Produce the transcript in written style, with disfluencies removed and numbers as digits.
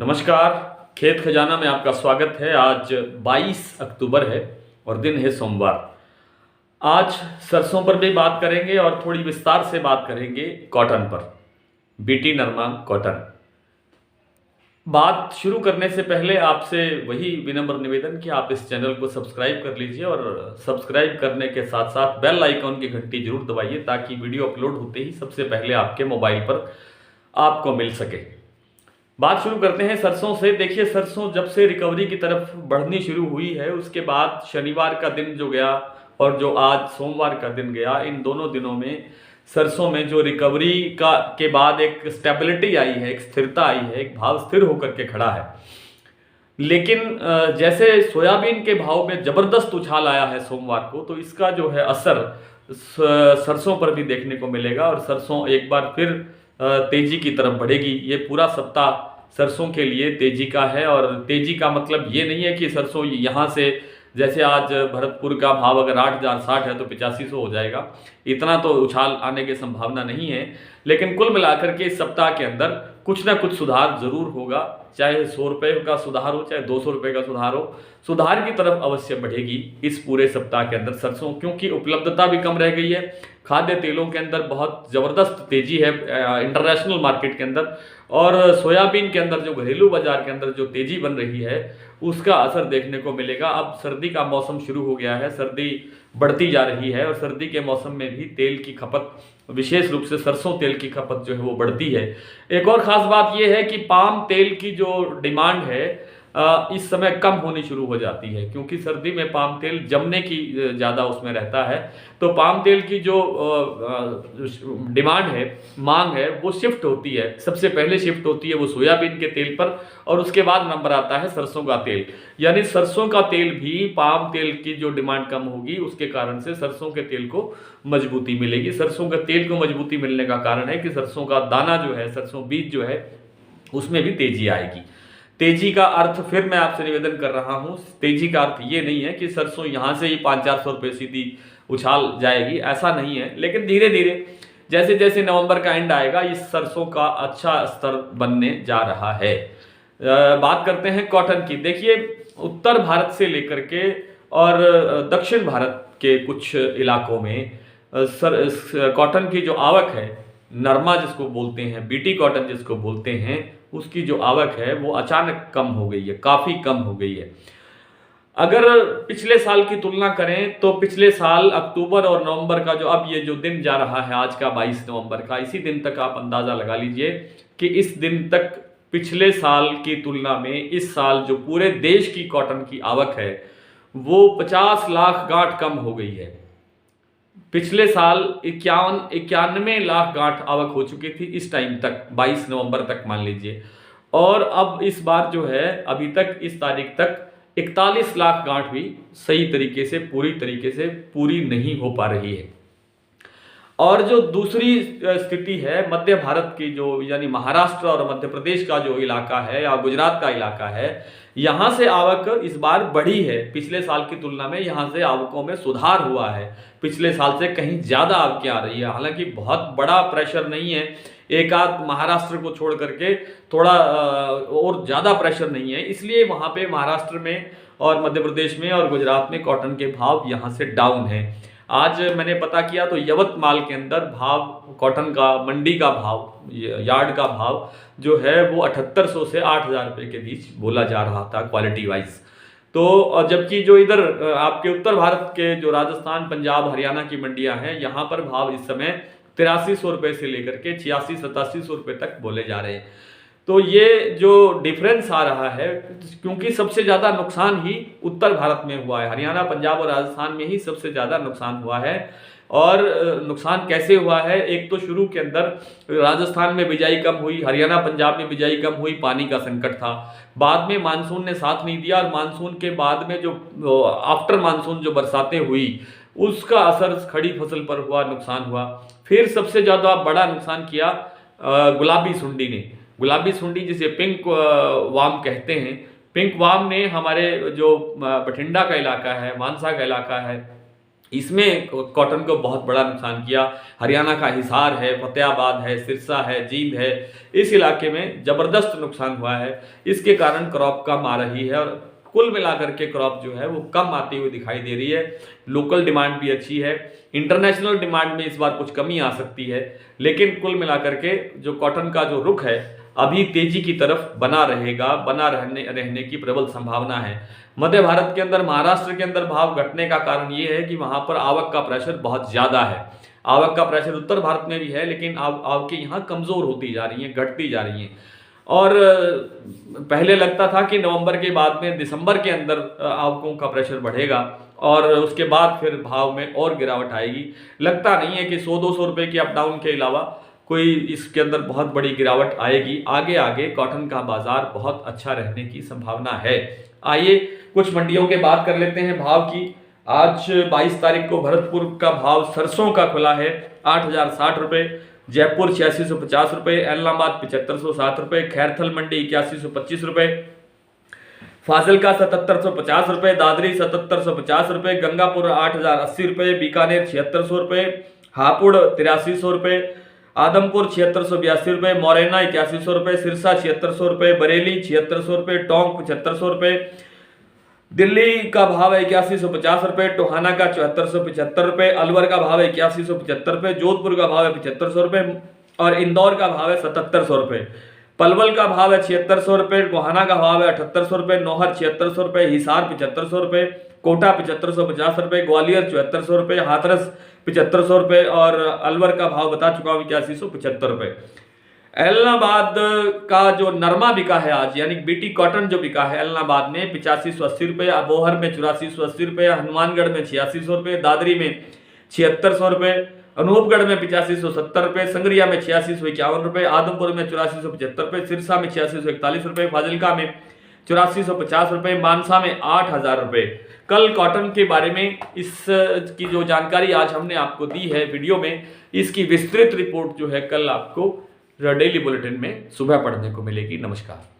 नमस्कार। खेत खजाना में आपका स्वागत है। आज 22 अक्टूबर है और दिन है सोमवार। आज सरसों पर भी बात करेंगे और थोड़ी विस्तार से बात करेंगे कॉटन पर, बीटी नरमा कॉटन। बात शुरू करने से पहले आपसे वही विनम्र निवेदन कि आप इस चैनल को सब्सक्राइब कर लीजिए और सब्सक्राइब करने के साथ साथ बेल आइकॉन की घंटी जरूर दबाइए ताकि वीडियो अपलोड होते ही सबसे पहले आपके मोबाइल पर आपको मिल सके। बात शुरू करते हैं सरसों से। देखिए, सरसों जब से रिकवरी की तरफ बढ़नी शुरू हुई है उसके बाद शनिवार का दिन जो गया और जो आज सोमवार का दिन गया, इन दोनों दिनों में सरसों में जो रिकवरी का के बाद एक स्टेबिलिटी आई है, एक स्थिरता आई है, एक भाव स्थिर होकर के खड़ा है। लेकिन जैसे सोयाबीन के भाव में जबरदस्त उछाल आया है सोमवार को, तो इसका जो है असर सरसों पर भी देखने को मिलेगा और सरसों एक बार फिर तेजी की तरफ बढ़ेगी। ये पूरा सप्ताह सरसों के लिए तेजी का है और तेजी का मतलब ये नहीं है कि सरसों यहाँ से, जैसे आज भरतपुर का भाव अगर 8,060 है तो 8500 हो जाएगा, इतना तो उछाल आने की संभावना नहीं है। लेकिन कुल मिलाकर के इस सप्ताह के अंदर कुछ ना कुछ सुधार जरूर होगा, चाहे 100 रुपये का सुधार हो चाहे 200 रुपये का सुधार हो, सुधार की तरफ अवश्य बढ़ेगी इस पूरे सप्ताह के अंदर सरसों, क्योंकि उपलब्धता भी कम रह गई है। खाद्य तेलों के अंदर बहुत ज़बरदस्त तेजी है इंटरनेशनल मार्केट के अंदर, और सोयाबीन के अंदर जो घरेलू बाजार के अंदर जो तेजी बन रही है उसका असर देखने को मिलेगा। अब सर्दी का मौसम शुरू हो गया है, सर्दी बढ़ती जा रही है और सर्दी के मौसम में भी तेल की खपत, विशेष रूप से सरसों तेल की खपत जो है वो बढ़ती है। एक और ख़ास बात यह है कि पाम तेल की जो डिमांड है इस समय कम होनी शुरू हो जाती है, क्योंकि सर्दी में पाम तेल जमने की ज़्यादा उसमें रहता है। तो पाम तेल की जो डिमांड है, मांग है, वो शिफ्ट होती है। सबसे पहले शिफ्ट होती है वो सोयाबीन के तेल पर और उसके बाद नंबर आता है सरसों का तेल। यानी सरसों का तेल भी पाम तेल की जो डिमांड कम होगी उसके कारण से सरसों के तेल को मजबूती मिलेगी। सरसों के तेल को मजबूती मिलने का कारण है कि सरसों का दाना जो है, सरसों बीज जो है, उसमें भी तेजी आएगी। तेजी का अर्थ फिर मैं आपसे निवेदन कर रहा हूं, तेजी का अर्थ ये नहीं है कि सरसों यहां से ही 500-400 रुपये सीधी उछाल जाएगी, ऐसा नहीं है। लेकिन धीरे धीरे जैसे जैसे नवंबर का एंड आएगा इस सरसों का अच्छा स्तर बनने जा रहा है। बात करते हैं कॉटन की। देखिए, उत्तर भारत से लेकर के और दक्षिण भारत के कुछ इलाकों में कॉटन की जो आवक है, नरमा जिसको बोलते हैं, बीटी कॉटन जिसको बोलते हैं, उसकी जो आवक है वो अचानक कम हो गई है, काफ़ी कम हो गई है। अगर पिछले साल की तुलना करें तो पिछले साल अक्टूबर और नवंबर का जो अब ये जो दिन जा रहा है आज का 22 नवंबर का, इसी दिन तक आप अंदाज़ा लगा लीजिए कि इस दिन तक पिछले साल की तुलना में इस साल जो पूरे देश की कॉटन की आवक है वो 50 लाख गांठ कम हो गई है। पिछले साल 91 लाख गांठ आवक हो चुकी थी इस टाइम तक, 22 नवंबर तक मान लीजिए, और अब इस बार जो है अभी तक इस तारीख तक 41 लाख गांठ भी सही तरीके से पूरी नहीं हो पा रही है। और जो दूसरी स्थिति है मध्य भारत की, जो यानी महाराष्ट्र और मध्य प्रदेश का जो इलाका है या गुजरात का इलाका है, यहाँ से आवक इस बार बढ़ी है। पिछले साल की तुलना में यहाँ से आवकों में सुधार हुआ है, पिछले साल से कहीं ज़्यादा आवकें आ रही है। हालांकि बहुत बड़ा प्रेशर नहीं है, एक आध महाराष्ट्र को छोड़ करके थोड़ा और ज़्यादा प्रेशर नहीं है, इसलिए वहाँ पे महाराष्ट्र में और मध्य प्रदेश में और गुजरात में कॉटन के भाव यहाँ से डाउन है। आज मैंने पता किया तो यवतमाल के अंदर भाव, कॉटन का मंडी का भाव, यार्ड का भाव जो है वो 7800 से 8000 रुपये के बीच बोला जा रहा था क्वालिटी वाइज। तो जबकि जो इधर आपके उत्तर भारत के जो राजस्थान, पंजाब, हरियाणा की मंडियां हैं, यहाँ पर भाव इस समय 8300 रुपये से लेकर के 8600-8700 रुपये तक बोले जा रहे हैं। तो ये जो डिफरेंस आ रहा है, क्योंकि सबसे ज़्यादा नुकसान ही उत्तर भारत में हुआ है, हरियाणा, पंजाब और राजस्थान में ही सबसे ज़्यादा नुकसान हुआ है। और नुकसान कैसे हुआ है, एक तो शुरू के अंदर राजस्थान में बिजाई कम हुई, हरियाणा पंजाब में बिजाई कम हुई, पानी का संकट था। बाद में मानसून ने साथ नहीं दिया और मानसून के बाद में जो आफ्टर मानसून जो बरसातें हुई उसका असर खड़ी फसल पर हुआ, नुकसान हुआ। फिर सबसे ज़्यादा बड़ा नुकसान किया गुलाबी सुंडी ने। गुलाबी सुंडी जिसे पिंक वाम कहते हैं, पिंक वाम ने हमारे जो बठिंडा का इलाका है, मानसा का इलाका है, इसमें कॉटन को बहुत बड़ा नुकसान किया। हरियाणा का हिसार है, फतेहाबाद है, सिरसा है, जींद है, इस इलाके में ज़बरदस्त नुकसान हुआ है। इसके कारण क्रॉप कम आ रही है और कुल मिलाकर के क्रॉप जो है वो कम आती हुई दिखाई दे रही है। लोकल डिमांड भी अच्छी है, इंटरनेशनल डिमांड में इस बार कुछ कमी आ सकती है, लेकिन कुल मिलाकर के जो कॉटन का जो रुख है अभी तेजी की तरफ बना रहेगा, बना रहने की प्रबल संभावना है। मध्य भारत के अंदर, महाराष्ट्र के अंदर भाव घटने का कारण ये है कि वहां पर आवक का प्रेशर बहुत ज्यादा है। आवक का प्रेशर उत्तर भारत में भी है, लेकिन आवकें यहाँ कमजोर होती जा रही हैं, घटती जा रही हैं। और पहले लगता था कि नवंबर के बाद में दिसंबर के अंदर आवकों का प्रेशर बढ़ेगा और उसके बाद फिर भाव में और गिरावट आएगी। लगता नहीं है कि 100-200 रुपए के अप डाउन के अलावा कोई इसके अंदर बहुत बड़ी गिरावट आएगी। आगे आगे कॉटन का बाजार बहुत अच्छा रहने की संभावना है। आइए कुछ मंडियों के बात कर लेते हैं भाव की। आज 22 तारीख को भरतपुर का भाव सरसों का खुला है 8,060 रुपये, जयपुर 8650 रुपये, एलनाबाद 7507 रुपये, खैरथल मंडी 8125 रुपये, फाजिलका 7750 रुपये, दादरी 7750 रुपये, गंगापुर 8080 रुपये, बीकानेर 7600 रुपये, हापुड़ 8300 रुपये, आदमपुर 7682 रुपये, मोरैना 8100 रुपये, सिरसा 7600 रुपये, बरेली 7600 रुपये, टोंक 7500 रुपये, दिल्ली का भाव है 8150 रुपये, टोहाना का 7475 रुपये, अलवर का भाव है 8175 रुपये, जोधपुर का भाव है 7500 रुपये और इंदौर का भाव है 7700 रुपये। पलवल का भाव है 7600 रुपये, गोहाना का भाव है 7800 रुपये, नौहर 7600 रुपये, हिसार 7500 रुपये, कोटा 7550 रुपये, ग्वालियर 7400 रुपये, हाथरस 7500 रुपये और अलवर का भाव बता चुका हूँ 8175 रुपये। एलनाबाद का जो नरमा बिका है आज, यानी बीटी कॉटन जो बिका है एलनाबाद में 8580 रुपये, अबोहर में 8480 रुपये, हनुमानगढ़ में 8600 रुपये, दादरी में 7600 रुपये, अनूपगढ़ में 8570 रुपये, संगरिया में 8651 रुपये, आदमपुर में 8475 रुपये, सिरसा में 8641 रुपये, फाजिलका में 8450 रुपये, मानसा में 8000 रुपये। कल कॉटन के बारे में इसकी जो जानकारी आज हमने आपको दी है वीडियो में, इसकी विस्तृत रिपोर्ट जो है कल आपको डेली बुलेटिन में सुबह पढ़ने को मिलेगी। नमस्कार।